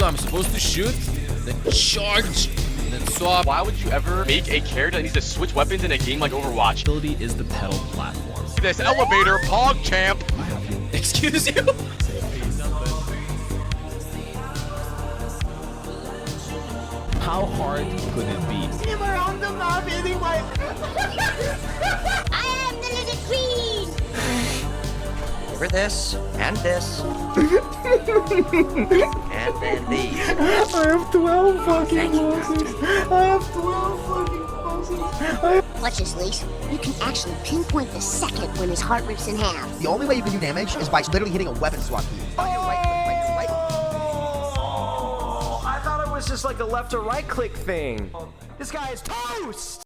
I'm supposed to shoot, then charge, and then swap. Why would you ever make a character that needs to switch weapons in a game like Overwatch? Ability is the pedal platform. This elevator, Pog Champ. Excuse you? How hard could it be? Him around the map anyway. I am the lizard queen! For this, and this. And then these. I have 12 fucking bosses. I have 12 fucking bosses. Watch this, Lise. You can actually pinpoint the second when his heart rips in half. The only way you can do damage is by literally hitting a weapon swap key. Right. I thought it was just like a left or right click thing. This guy is toast!